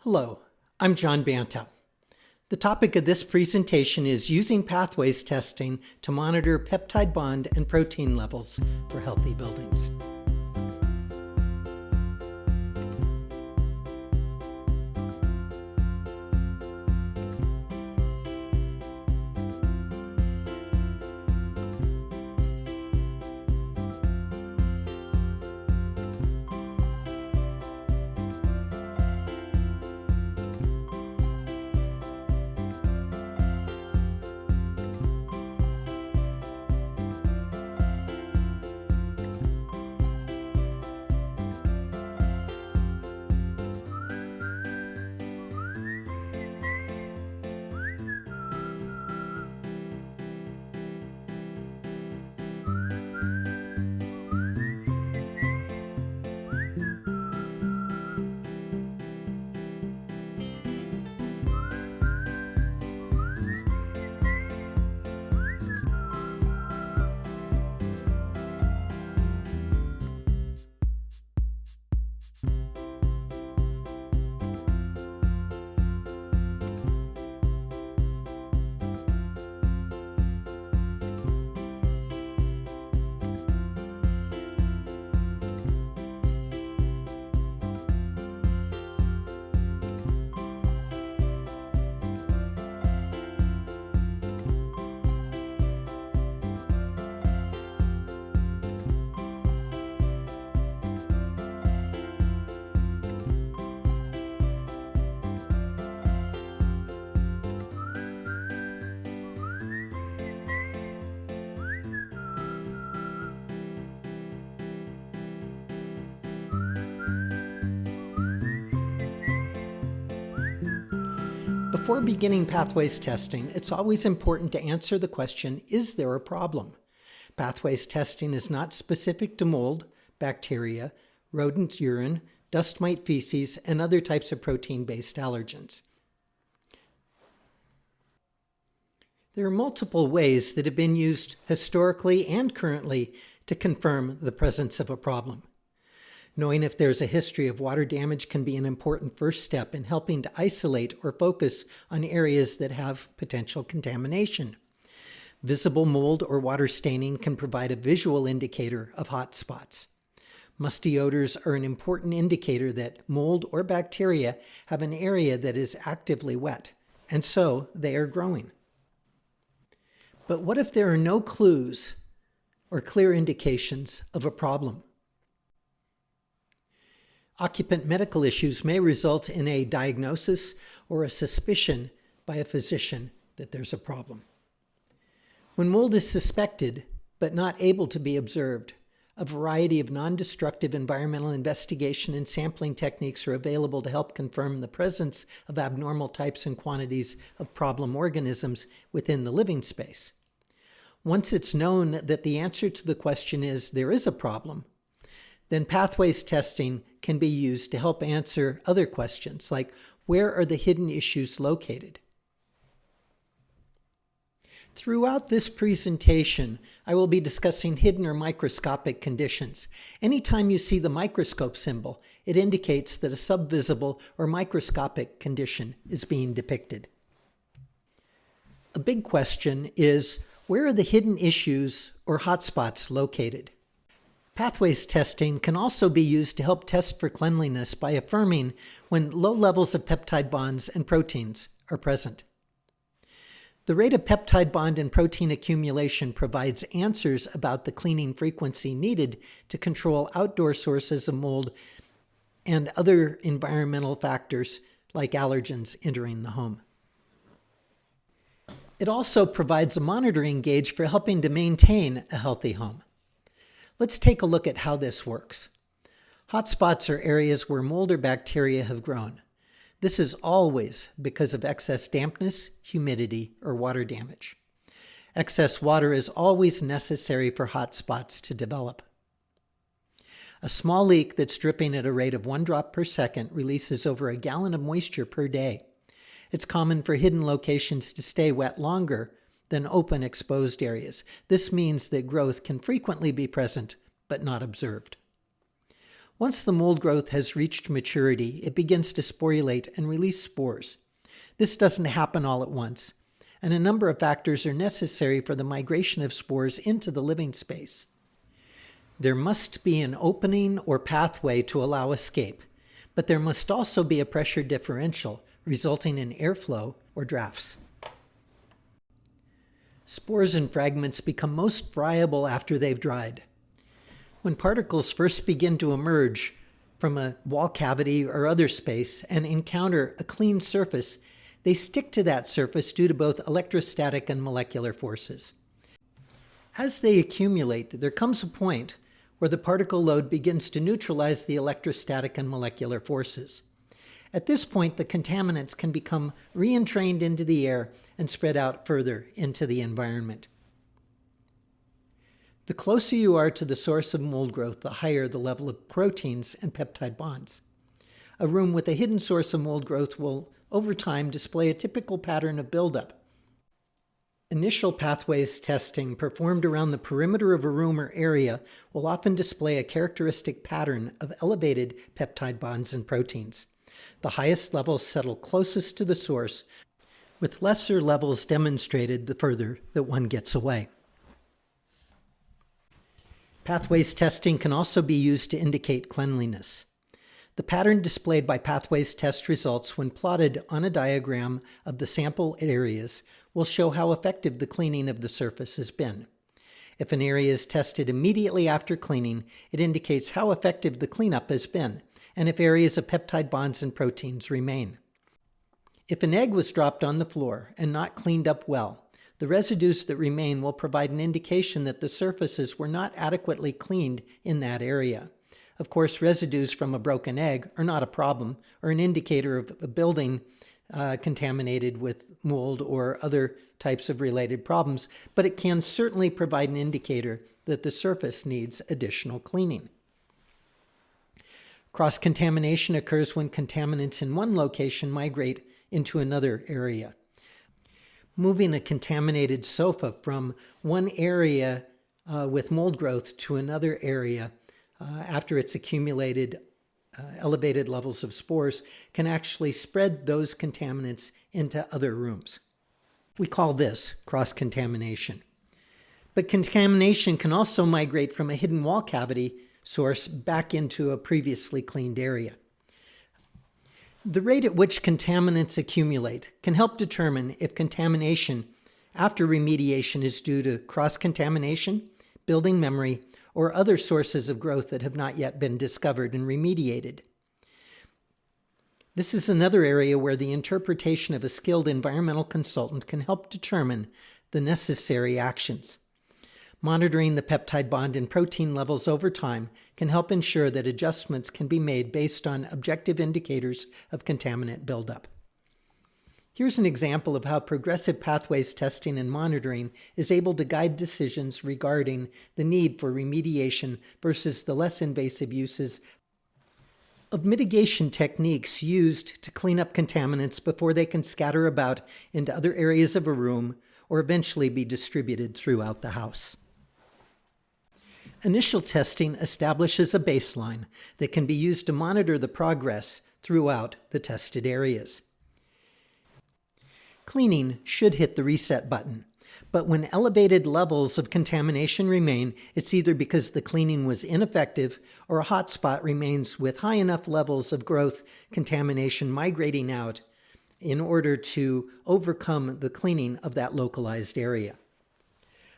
Hello, I'm John Banta. The topic of this presentation is using pathways testing to monitor peptide bond and protein levels for healthy buildings. Before beginning pathways testing, it's always important to answer the question, is there a problem? Pathways testing is not specific to mold, bacteria, rodent urine, dust mite feces, and other types of protein-based allergens. There are multiple ways that have been used historically and currently to confirm the presence of a problem. Knowing if there's a history of water damage can be an important first step in helping to isolate or focus on areas that have potential contamination. Visible mold or water staining can provide a visual indicator of hot spots. Musty odors are an important indicator that mold or bacteria have an area that is actively wet, and so they are growing. But what if there are no clues or clear indications of a problem? Occupant medical issues may result in a diagnosis or a suspicion by a physician that there's a problem. When mold is suspected but not able to be observed, a variety of non-destructive environmental investigation and sampling techniques are available to help confirm the presence of abnormal types and quantities of problem organisms within the living space. Once it's known that the answer to the question is there is a problem, then pathways testing can be used to help answer other questions like where are the hidden issues located? Throughout this presentation, I will be discussing hidden or microscopic conditions. Anytime you see the microscope symbol, it indicates that a subvisible or microscopic condition is being depicted. A big question is, where are the hidden issues or hotspots located? Pathways testing can also be used to help test for cleanliness by affirming when low levels of peptide bonds and proteins are present. The rate of peptide bond and protein accumulation provides answers about the cleaning frequency needed to control outdoor sources of mold and other environmental factors like allergens entering the home. It also provides a monitoring gauge for helping to maintain a healthy home. Let's take a look at how this works. Hotspots are areas where mold or bacteria have grown. This is always because of excess dampness, humidity, or water damage. Excess water is always necessary for hotspots to develop. A small leak that's dripping at a rate of 1 drop per second releases over a gallon of moisture per day. It's common for hidden locations to stay wet longer than open exposed areas. This means that growth can frequently be present but not observed. Once the mold growth has reached maturity, it begins to sporulate and release spores. This doesn't happen all at once, and a number of factors are necessary for the migration of spores into the living space. There must be an opening or pathway to allow escape, but there must also be a pressure differential, resulting in airflow or drafts. Spores and fragments become most friable after they've dried. When particles first begin to emerge from a wall cavity or other space and encounter a clean surface, they stick to that surface due to both electrostatic and molecular forces. As they accumulate, there comes a point where the particle load begins to neutralize the electrostatic and molecular forces. At this point, the contaminants can become re-entrained into the air and spread out further into the environment. The closer you are to the source of mold growth, the higher the level of proteins and peptide bonds. A room with a hidden source of mold growth will, over time, display a typical pattern of buildup. Initial pathways testing performed around the perimeter of a room or area will often display a characteristic pattern of elevated peptide bonds and proteins. The highest levels settle closest to the source, with lesser levels demonstrated the further that one gets away. Pathways testing can also be used to indicate cleanliness. The pattern displayed by pathways test results when plotted on a diagram of the sample areas will show how effective the cleaning of the surface has been. If an area is tested immediately after cleaning, it indicates how effective the cleanup has been, and if areas of peptide bonds and proteins remain. If an egg was dropped on the floor and not cleaned up well, the residues that remain will provide an indication that the surfaces were not adequately cleaned in that area. Of course, residues from a broken egg are not a problem or an indicator of a building contaminated with mold or other types of related problems, but it can certainly provide an indicator that the surface needs additional cleaning. Cross-contamination occurs when contaminants in one location migrate into another area. Moving a contaminated sofa from one area with mold growth to another area after it's accumulated elevated levels of spores can actually spread those contaminants into other rooms. We call this cross-contamination. But contamination can also migrate from a hidden wall cavity source back into a previously cleaned area. The rate at which contaminants accumulate can help determine if contamination after remediation is due to cross-contamination, building memory, or other sources of growth that have not yet been discovered and remediated. This is another area where the interpretation of a skilled environmental consultant can help determine the necessary actions. Monitoring the peptide bond and protein levels over time can help ensure that adjustments can be made based on objective indicators of contaminant buildup. Here's an example of how progressive pathways testing and monitoring is able to guide decisions regarding the need for remediation versus the less invasive uses of mitigation techniques used to clean up contaminants before they can scatter about into other areas of a room or eventually be distributed throughout the house. Initial testing establishes a baseline that can be used to monitor the progress throughout the tested areas. Cleaning should hit the reset button, but when elevated levels of contamination remain, it's either because the cleaning was ineffective or a hotspot remains with high enough levels of growth contamination migrating out in order to overcome the cleaning of that localized area.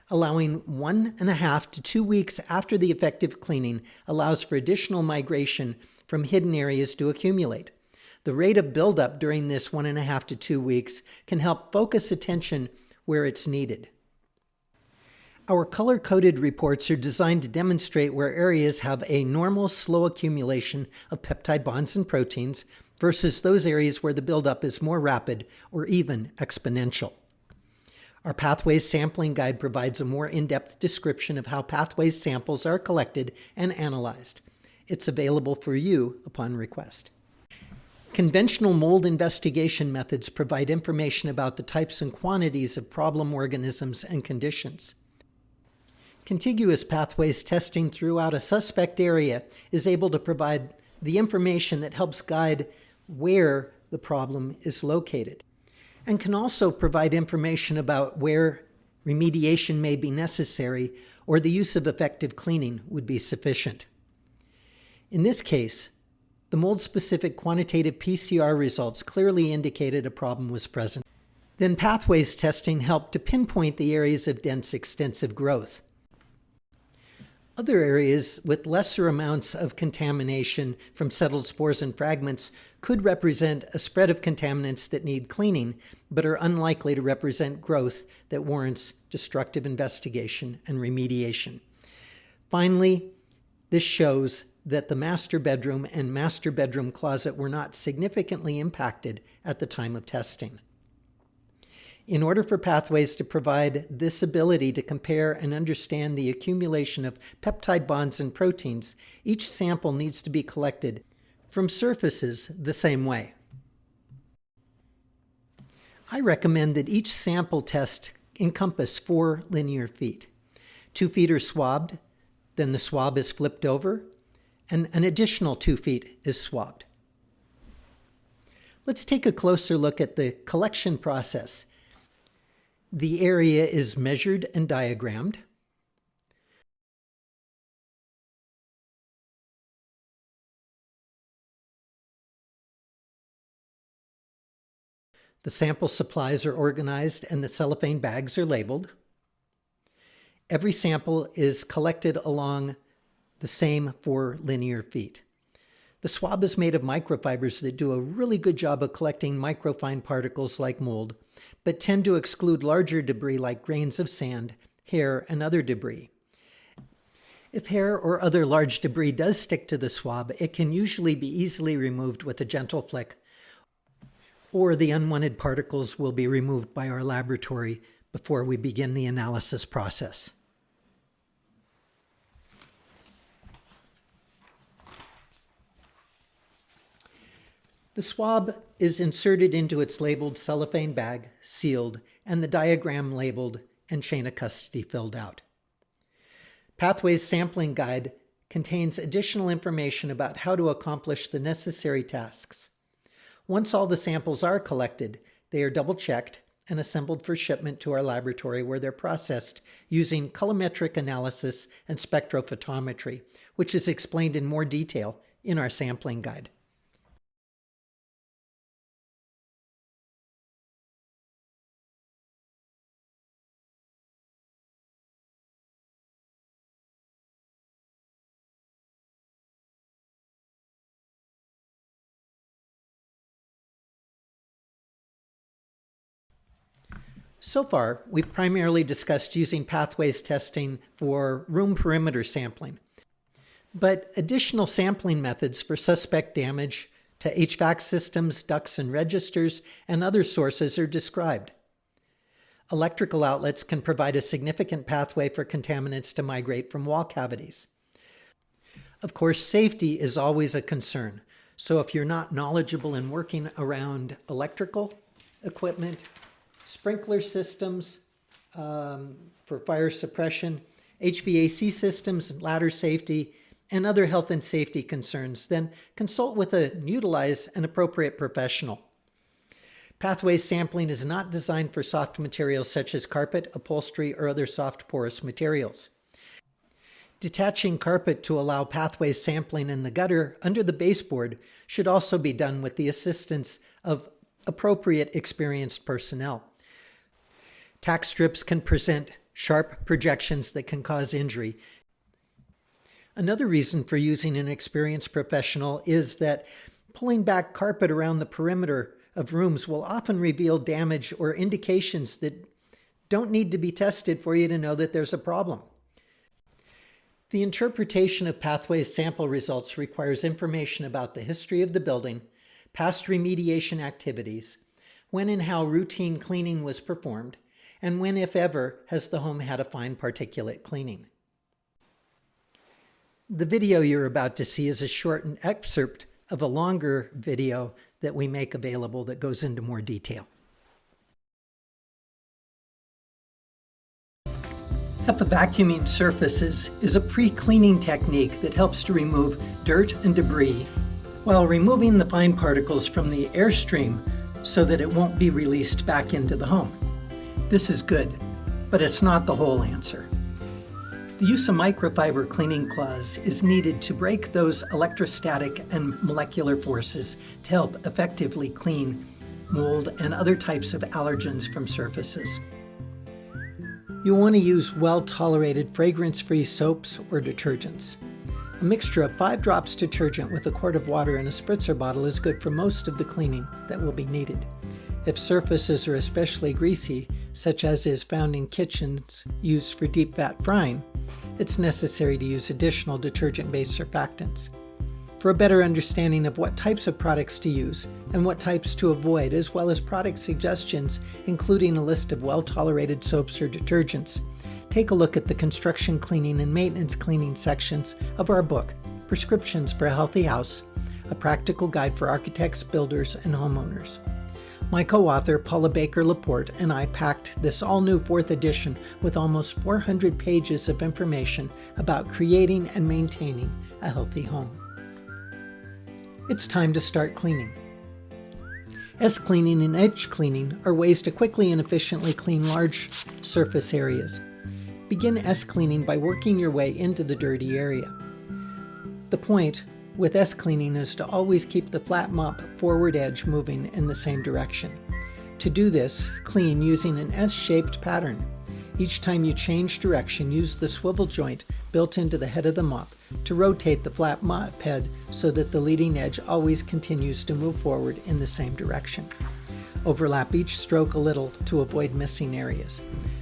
Allowing 1.5 to 2 weeks after the effective cleaning allows for additional migration from hidden areas to accumulate. The rate of buildup during this 1.5 to 2 weeks can help focus attention where it's needed. Our color-coded reports are designed to demonstrate where areas have a normal slow accumulation of peptide bonds and proteins versus those areas where the buildup is more rapid or even exponential. Our Pathways Sampling Guide provides a more in-depth description of how Pathways samples are collected and analyzed. It's available for you upon request. Conventional mold investigation methods provide information about the types and quantities of problem organisms and conditions. Contiguous pathways testing throughout a suspect area is able to provide the information that helps guide where the problem is located, and can also provide information about where remediation may be necessary or the use of effective cleaning would be sufficient. In this case, the mold-specific quantitative PCR results clearly indicated a problem was present. Then pathways testing helped to pinpoint the areas of dense extensive growth. Other areas with lesser amounts of contamination from settled spores and fragments could represent a spread of contaminants that need cleaning, but are unlikely to represent growth that warrants destructive investigation and remediation. Finally, this shows that the master bedroom and master bedroom closet were not significantly impacted at the time of testing. In order for pathways to provide this ability to compare and understand the accumulation of peptide bonds and proteins, each sample needs to be collected from surfaces the same way. I recommend that each sample test encompass 4 linear feet. 2 feet are swabbed, then the swab is flipped over, and an additional 2 feet is swabbed. Let's take a closer look at the collection process. The area is measured and diagrammed. The sample supplies are organized and the cellophane bags are labeled. Every sample is collected along the same 4 linear feet. The swab is made of microfibers that do a really good job of collecting microfine particles like mold, but tend to exclude larger debris like grains of sand, hair, and other debris. If hair or other large debris does stick to the swab, it can usually be easily removed with a gentle flick, or the unwanted particles will be removed by our laboratory before we begin the analysis process. The swab is inserted into its labeled cellophane bag, sealed, and the diagram labeled and chain of custody filled out. Pathways Sampling Guide contains additional information about how to accomplish the necessary tasks. Once all the samples are collected, they are double-checked and assembled for shipment to our laboratory where they're processed using colorimetric analysis and spectrophotometry, which is explained in more detail in our sampling guide. So far, we've primarily discussed using pathways testing for room perimeter sampling, but additional sampling methods for suspect damage to HVAC systems, ducts and registers, and other sources are described. Electrical outlets can provide a significant pathway for contaminants to migrate from wall cavities. Of course, safety is always a concern, so if you're not knowledgeable in working around electrical equipment, sprinkler systems for fire suppression, HVAC systems, ladder safety, and other health and safety concerns, then consult with and utilize an appropriate professional. Pathways sampling is not designed for soft materials such as carpet, upholstery, or other soft porous materials. Detaching carpet to allow pathways sampling in the gutter under the baseboard should also be done with the assistance of appropriate experienced personnel. Tack strips can present sharp projections that can cause injury. Another reason for using an experienced professional is that pulling back carpet around the perimeter of rooms will often reveal damage or indications that don't need to be tested for you to know that there's a problem. The interpretation of pathways sample results requires information about the history of the building, past remediation activities, when and how routine cleaning was performed, and when, if ever, has the home had a fine particulate cleaning. The video you're about to see is a shortened excerpt of a longer video that we make available that goes into more detail. HEPA vacuuming surfaces is a pre-cleaning technique that helps to remove dirt and debris while removing the fine particles from the airstream so that it won't be released back into the home. This is good, but it's not the whole answer. The use of microfiber cleaning cloths is needed to break those electrostatic and molecular forces to help effectively clean mold and other types of allergens from surfaces. You'll want to use well-tolerated fragrance-free soaps or detergents. A mixture of 5 drops detergent with a quart of water in a spritzer bottle is good for most of the cleaning that will be needed. If surfaces are especially greasy, such as is found in kitchens used for deep fat frying, it's necessary to use additional detergent-based surfactants. For a better understanding of what types of products to use and what types to avoid, as well as product suggestions, including a list of well-tolerated soaps or detergents, take a look at the construction cleaning and maintenance cleaning sections of our book, Prescriptions for a Healthy House, a practical guide for architects, builders, and homeowners. My co-author, Paula Baker-Laporte, and I packed this all-new 4th edition with almost 400 pages of information about creating and maintaining a healthy home. It's time to start cleaning. S-cleaning and edge cleaning are ways to quickly and efficiently clean large surface areas. Begin S-cleaning by working your way into the dirty area. The point with S-cleaning is to always keep the flat mop forward edge moving in the same direction. To do this, clean using an S-shaped pattern. Each time you change direction, use the swivel joint built into the head of the mop to rotate the flat mop head so that the leading edge always continues to move forward in the same direction. Overlap each stroke a little to avoid missing areas.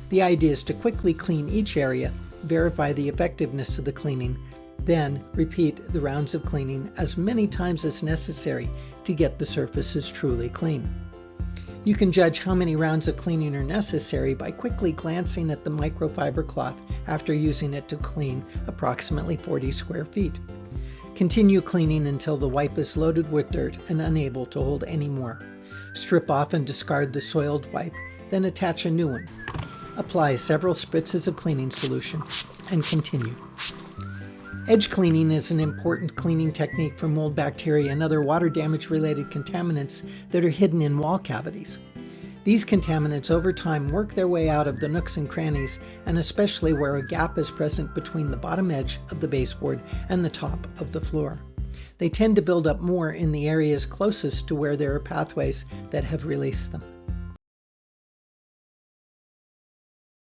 The idea is to quickly clean each area, verify the effectiveness of the cleaning, then repeat the rounds of cleaning as many times as necessary to get the surfaces truly clean. You can judge how many rounds of cleaning are necessary by quickly glancing at the microfiber cloth after using it to clean approximately 40 square feet. Continue cleaning until the wipe is loaded with dirt and unable to hold any more. Strip off and discard the soiled wipe, then attach a new one. Apply several spritzes of cleaning solution and continue. Edge cleaning is an important cleaning technique for mold bacteria and other water damage related contaminants that are hidden in wall cavities. These contaminants over time work their way out of the nooks and crannies, and especially where a gap is present between the bottom edge of the baseboard and the top of the floor. They tend to build up more in the areas closest to where there are pathways that have released them.